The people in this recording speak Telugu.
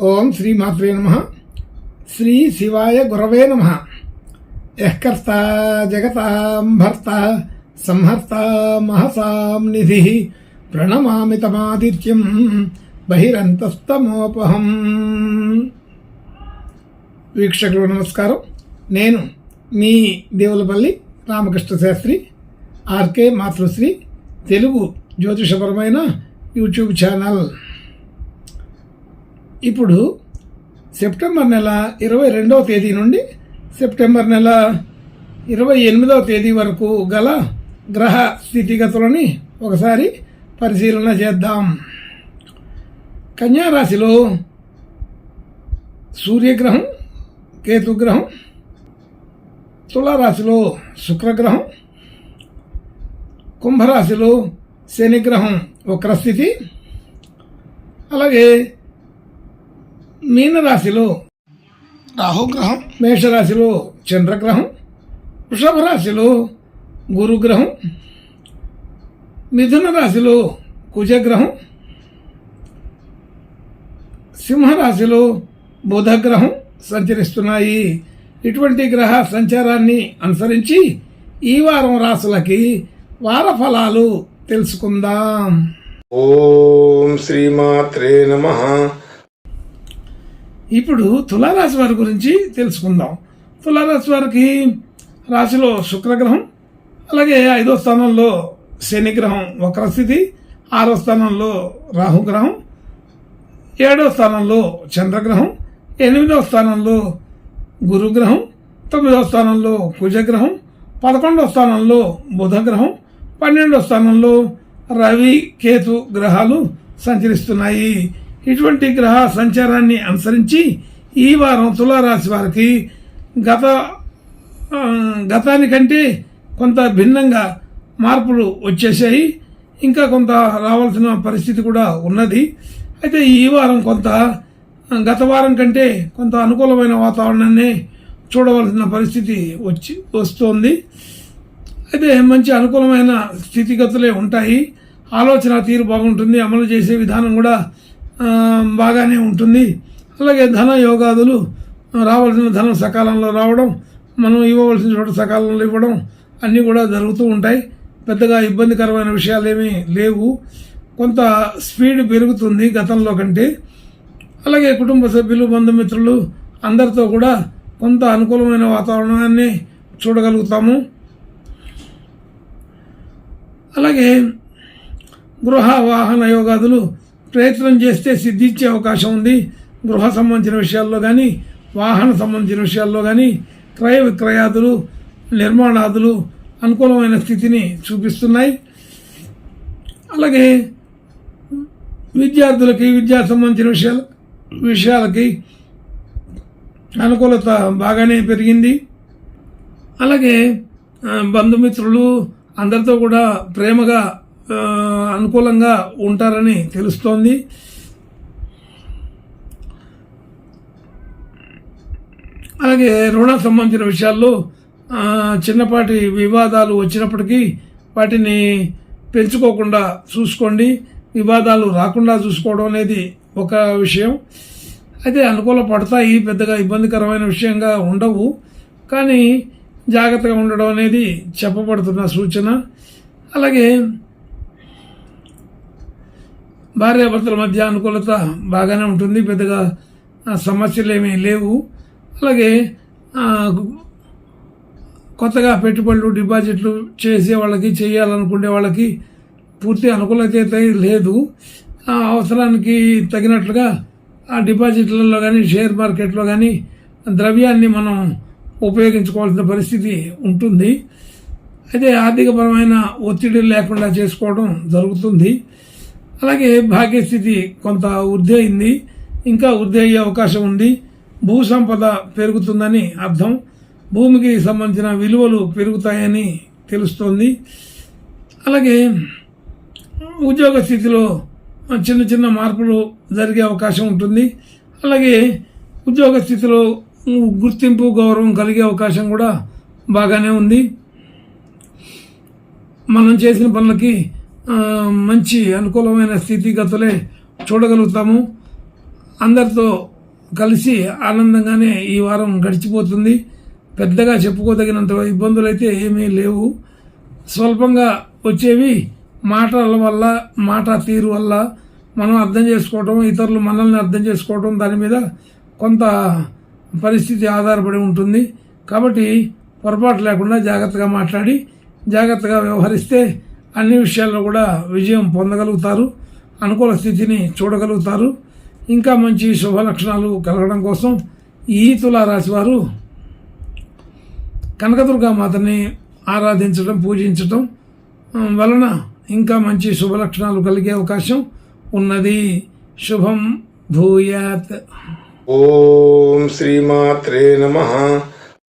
ఓం శ్రీమాత్రే నమః. శ్రీ శివాయ గురవే నమః. యఃకర్త జగతాం భర్త సంహర్త మహసాం నిధి ప్రణమామి తమాదిత్యం బహిరంతస్తమోపహం. వీక్షకులు నమస్కారం. నేను మీ దేవులపల్లి రామకృష్ణ శాస్త్రి, ఆర్కే మాతృశ్రీ తెలుగు జ్యోతిషపరమైన యూట్యూబ్ ఛానల్. ఇప్పుడు సెప్టెంబర్ నెల 22వ తేదీ నుండి సెప్టెంబర్ నెల 28వ తేదీ వరకు గల గ్రహ స్థితిగతులని ఒకసారి పరిశీలన చేద్దాం. కన్యా రాశిలో సూర్యగ్రహం, కేతుగ్రహం, తులారాశిలో శుక్రగ్రహం, కుంభరాశిలో శనిగ్రహం వక్రస్థితి, అలాగే మీనరాశిలో రాహుగ్రహం, మేషరాశిలో చంద్రగ్రహం, వృషభ రాశిలో గురుగ్రహం, మిథున రాశిలో కుజగ్రహం, సింహరాశిలో బుధగ్రహం సంచరిస్తున్నాయి. ఇటువంటి గ్రహ సంచారాన్ని అనుసరించి ఈ వారం రాశులకి వార ఫలాలు తెలుసుకుందాం. ఓం శ్రీమాత్రే నమః. ఇప్పుడు తులారాశి వారి గురించి తెలుసుకుందాం. తులారాశి వారికి రాశిలో శుక్రగ్రహం, అలాగే 5వ స్థానంలో శనిగ్రహం వక్రస్థితి, 6వ స్థానంలో రాహుగ్రహం, 7వ స్థానంలో చంద్రగ్రహం, 8వ స్థానంలో గురుగ్రహం, 9వ స్థానంలో కుజగ్రహం, 11వ స్థానంలో బుధగ్రహం, 12వ స్థానంలో రవి కేతు గ్రహాలు సంచరిస్తున్నాయి. ఇటువంటి గ్రహ సంచారాన్ని అనుసరించి ఈ వారం తులారాశి వారికి గతానికంటే కొంత భిన్నంగా మార్పులు వచ్చేసాయి. ఇంకా కొంత రావాల్సిన పరిస్థితి కూడా ఉన్నది. అయితే ఈ వారం కొంత గత వారం కంటే కొంత అనుకూలమైన వాతావరణాన్ని చూడవలసిన పరిస్థితి వస్తోంది. అయితే మంచి అనుకూలమైన స్థితిగతులే ఉంటాయి. ఆలోచన తీరు బాగుంటుంది, అమలు చేసే విధానం కూడా బాగానే ఉంటుంది. అలాగే ధన యోగాదులు, రావాల్సిన ధనం సకాలంలో రావడం, మనం ఇవ్వవలసిన చోట సకాలంలో ఇవ్వడం అన్నీ కూడా జరుగుతూ ఉంటాయి. పెద్దగా ఇబ్బందికరమైన విషయాలు ఏమీ లేవు. కొంత స్పీడ్ పెరుగుతుంది గతంలో కంటే. అలాగే కుటుంబ సభ్యులు, బంధుమిత్రులు అందరితో కూడా కొంత అనుకూలమైన వాతావరణాన్ని చూడగలుగుతాము. అలాగే గృహ వాహన యోగాదులు ప్రయత్నం చేస్తే సిద్ధించే అవకాశం ఉంది. గృహ సంబంధించిన విషయాల్లో కానీ, వాహన సంబంధించిన విషయాల్లో కానీ, క్రయ విక్రయాదులు, నిర్మాణాదులు అనుకూలమైన స్థితిని చూపిస్తున్నాయి. అలాగే విద్యార్థులకి, విద్యా సంబంధించిన విషయాలకి అనుకూలత బాగానే పెరిగింది. అలాగే బంధుమిత్రులు అందరితో కూడా ప్రేమగా అనుకూలంగా ఉంటారని తెలుస్తోంది. అలాగే రుణ సంబంధించిన విషయాల్లో చిన్నపాటి వివాదాలు వచ్చినప్పటికీ వాటిని పెంచుకోకుండా చూసుకోండి. వివాదాలు రాకుండా చూసుకోవడం అనేది ఒక విషయం. అయితే అనుకూల పడతాయి, పెద్దగా ఇబ్బందికరమైన విషయంగా ఉండవు, కానీ జాగ్రత్తగా ఉండడం అనేది చెప్పబడుతున్న సూచన. అలాగే భార్యాభర్తల మధ్య అనుకూలత బాగానే ఉంటుంది, పెద్దగా సమస్యలు ఏమీ లేవు. అలాగే కొత్తగా పెట్టుబడులు, డిపాజిట్లు చేసే వాళ్ళకి, చేయాలనుకునే వాళ్ళకి పూర్తి అనుకూలత అయితే లేదు. అవసరానికి తగినట్లుగా ఆ డిపాజిట్లలో కానీ, షేర్ మార్కెట్లో కానీ ద్రవ్యాన్ని మనం ఉపయోగించుకోవాల్సిన పరిస్థితి ఉంటుంది. అయితే ఆర్థికపరమైన ఒత్తిడి లేకుండా చేసుకోవడం జరుగుతుంది. అలాగే భాగ్యస్థితి కొంత వృద్ధి అయింది, ఇంకా వృద్ధి అయ్యే అవకాశం ఉంది. భూ సంపద పెరుగుతుందని అర్థం. భూమికి సంబంధించిన విలువలు పెరుగుతాయని తెలుస్తోంది. అలాగే ఉద్యోగ స్థితిలో చిన్న చిన్న మార్పులు జరిగే అవకాశం ఉంటుంది. అలాగే ఉద్యోగ స్థితిలో గుర్తింపు, గౌరవం కలిగే అవకాశం కూడా బాగానే ఉంది. మనం చేసిన పనులకి మంచి అనుకూలమైన స్థితిగతులే చూడగలుగుతాము. అందరితో కలిసి ఆనందంగానే ఈ వారం గడిచిపోతుంది. పెద్దగా చెప్పుకోదగినంత ఇబ్బందులు అయితే ఏమీ లేవు. స్వల్పంగా వచ్చేవి మాటల వల్ల, మాట తీరు వల్ల, మనం అర్థం చేసుకోవటం, ఇతరులు మనల్ని అర్థం చేసుకోవటం, దాని మీద కొంత పరిస్థితి ఆధారపడి ఉంటుంది. కాబట్టి పొరపాటు లేకుండా జాగ్రత్తగా మాట్లాడి జాగ్రత్తగా వ్యవహరిస్తే అన్ని విషయాల్లో కూడా విజయం పొందగలుగుతారు, అనుకూల స్థితిని చూడగలుగుతారు. ఇంకా మంచి శుభ లక్షణాలు కలగడం కోసం ఈ తులారాశి వారు కనకదుర్గా మాతని ఆరాధించడం, పూజించడం వలన ఇంకా మంచి శుభ లక్షణాలు కలిగే అవకాశం ఉన్నది. శుభం భూయాత్. ఓం శ్రీమాత్రే నమః.